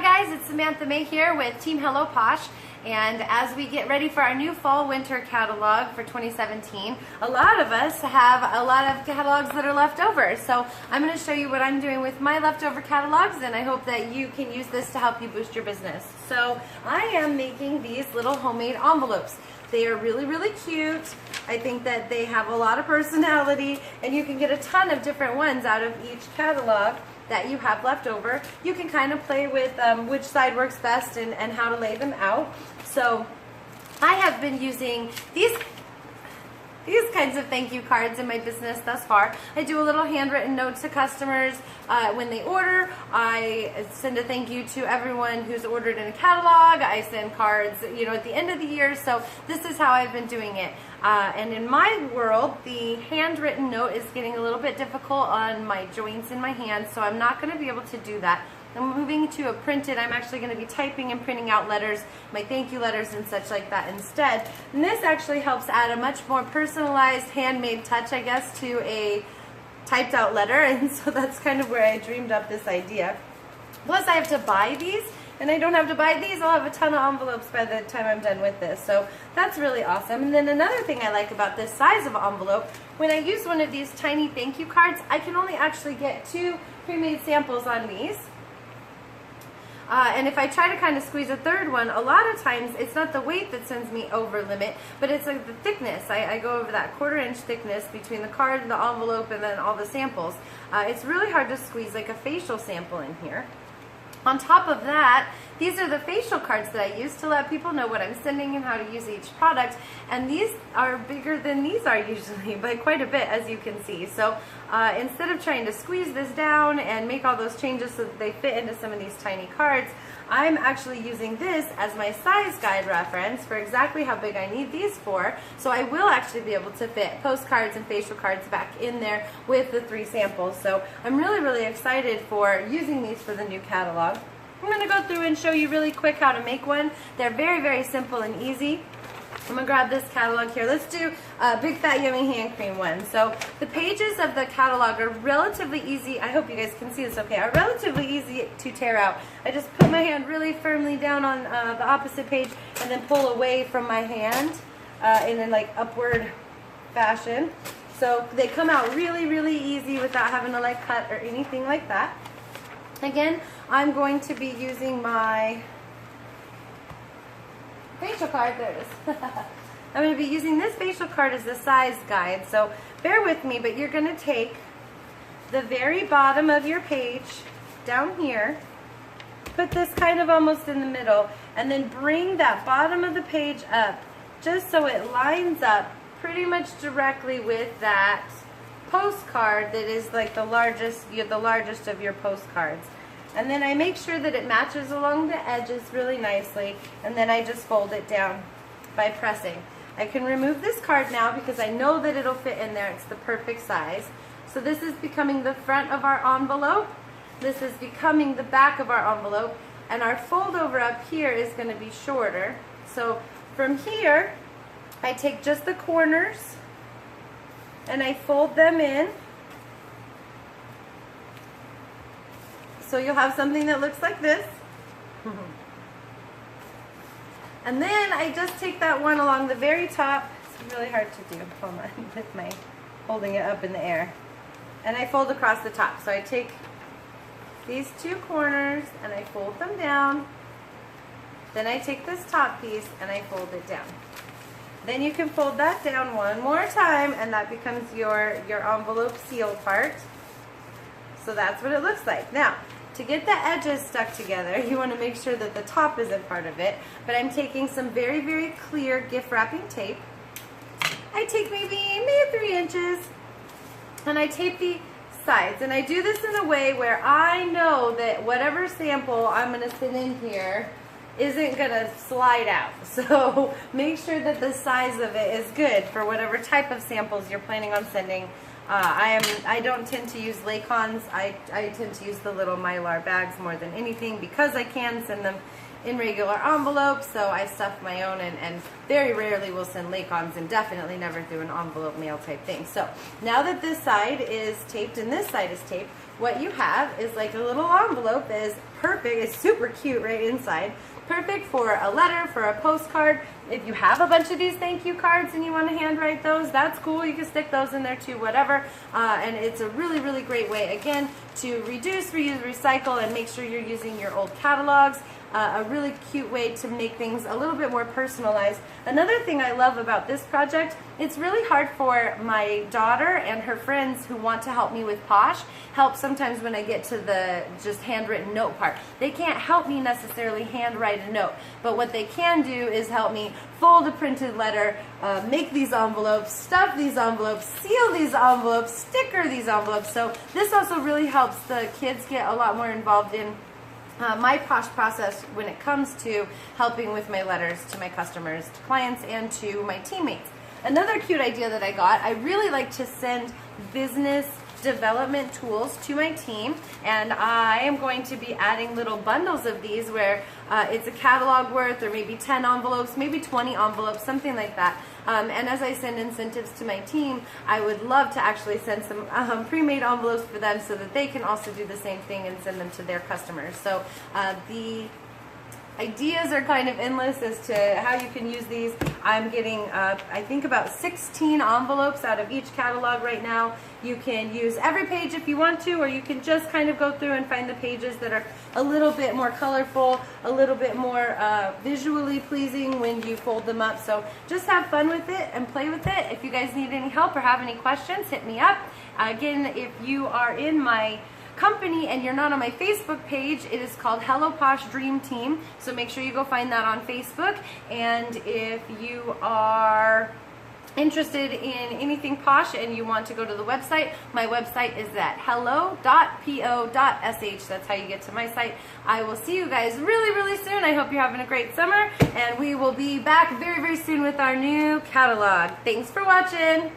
Hi guys, it's Samantha May here with Team Hello Posh, and as we get ready for our new fall-winter catalog for 2017, a lot of us have a lot of catalogs that are left over. So I'm going to show you what I'm doing with my leftover catalogs, and I hope that you can use this to help you boost your business. So I am making these little homemade envelopes. They are really, really cute. I think that they have a lot of personality, and you can get a ton of different ones out of each catalog that you have left over. You can kind of play with which side works best and how to lay them out. So I have been using these kinds of thank you cards in my business thus far. I do a little handwritten note to customers when they order. I send a thank you to everyone who's ordered in a catalog. I send cards, you know, at the end of the year. So this is how I've been doing it. And in my world, the handwritten note is getting a little bit difficult on my joints in my hands, so I'm not going to be able to do that. I'm moving to a printed. I'm actually going to be typing and printing out letters, my thank you letters and such like that instead. And this actually helps add a much more personalized, handmade touch, I guess, to a typed out letter. And so that's kind of where I dreamed up this idea. Plus I have to buy these, and I don't have to buy these. I'll have a ton of envelopes by the time I'm done with this. So that's really awesome. And then another thing I like about this size of envelope, when I use one of these tiny thank you cards, I can only actually get 2 pre-made samples on these. And if I try to kind of squeeze a third one, a lot of times it's not the weight that sends me over limit, but it's like the thickness. I go over that 1/4 inch thickness between the card and the envelope and then all the samples. It's really hard to squeeze like a facial sample in here. On top of that, these are the facial cards that I use to let people know what I'm sending and how to use each product. And these are bigger than these are usually, by quite a bit, as you can see. So instead of trying to squeeze this down and make all those changes so that they fit into some of these tiny cards, I'm actually using this as my size guide reference for exactly how big I need these for. So I will actually be able to fit postcards and facial cards back in there with the 3 samples. So I'm really, really excited for using these for the new catalog. I'm going to go through and show you really quick how to make one. They're very, very simple and easy. I'm going to grab this catalog here. Let's do a Big Fat Yummy Hand Cream one. So the pages of the catalog are relatively easy. I hope you guys can see this okay. Are relatively easy to tear out. I just put my hand really firmly down on the opposite page and then pull away from my hand in a like upward fashion. So they come out really, really easy without having to like cut or anything like that. Again, I'm going to be using my facial card. There it is. I'm going to be using this facial card as the size guide, so bear with me, but you're going to take the very bottom of your page down here, put this kind of almost in the middle, and then bring that bottom of the page up just so it lines up pretty much directly with that postcard that is like the largest of your postcards. And then I make sure that it matches along the edges really nicely, and then I just fold it down by pressing. I can remove this card now because I know that it'll fit in there. It's the perfect size. So this is becoming the front of our envelope. This is becoming the back of our envelope, and our fold over up here is going to be shorter. So from here, I take just the corners and I fold them in. So you'll have something that looks like this. And then I just take that one along the very top. It's really hard to do, hold on, with my holding it up in the air. And I fold across the top. So I take these 2 corners and I fold them down. Then I take this top piece and I fold it down. Then you can fold that down one more time, and that becomes your envelope seal part. So that's what it looks like. Now, to get the edges stuck together, you want to make sure that the top isn't part of it. But I'm taking some very, very clear gift wrapping tape. I take maybe 3 inches, and I tape the sides. And I do this in a way where I know that whatever sample I'm going to send in here isn't going to slide out. So make sure that the size of it is good for whatever type of samples you're planning on sending. I don't tend to use Laycons. I tend to use the little Mylar bags more than anything because I can send them in regular envelopes, so I stuff my own and very rarely will send Laycons, and definitely never through an envelope mail type thing. So now that this side is taped and this side is taped, what you have is like a little envelope that is perfect. It's super cute right inside. Perfect for a letter, for a postcard. If you have a bunch of these thank you cards and you want to handwrite those, that's cool. You can stick those in there too, whatever. And it's a really, really great way, again, to reduce, reuse, recycle, and make sure you're using your old catalogs. A really cute way to make things a little bit more personalized. Another thing I love about this project, it's really hard for my daughter and her friends who want to help me with Posh, help sometimes when I get to the just handwritten note part. They can't help me necessarily handwrite a note, but what they can do is help me fold a printed letter, make these envelopes, stuff these envelopes, seal these envelopes, sticker these envelopes. So this also really helps the kids get a lot more involved in my Posh process when it comes to helping with my letters to my customers, to clients, and to my teammates. Another cute idea that I got, I really like to send business development tools to my team, and I am going to be adding little bundles of these where it's a catalog worth, or maybe 10 envelopes, maybe 20 envelopes, something like that. And as I send incentives to my team, I would love to actually send some pre-made envelopes for them so that they can also do the same thing and send them to their customers. So the ideas are kind of endless as to how you can use these. I'm getting, I think, about 16 envelopes out of each catalog right now. You can use every page if you want to, or you can just kind of go through and find the pages that are a little bit more colorful, a little bit more visually pleasing when you fold them up. So just have fun with it and play with it. If you guys need any help or have any questions, hit me up. Again, if you are in my company and you're not on my Facebook page, it is called Hello Posh Dream Team, so make sure you go find that on Facebook. And if you are interested in anything Posh and you want to go to the website, my website is at hello.po.sh. That's how you get to my site. I will see you guys really, really soon. I hope you're having a great summer, and we will be back very, very soon with our new catalog. Thanks for watching.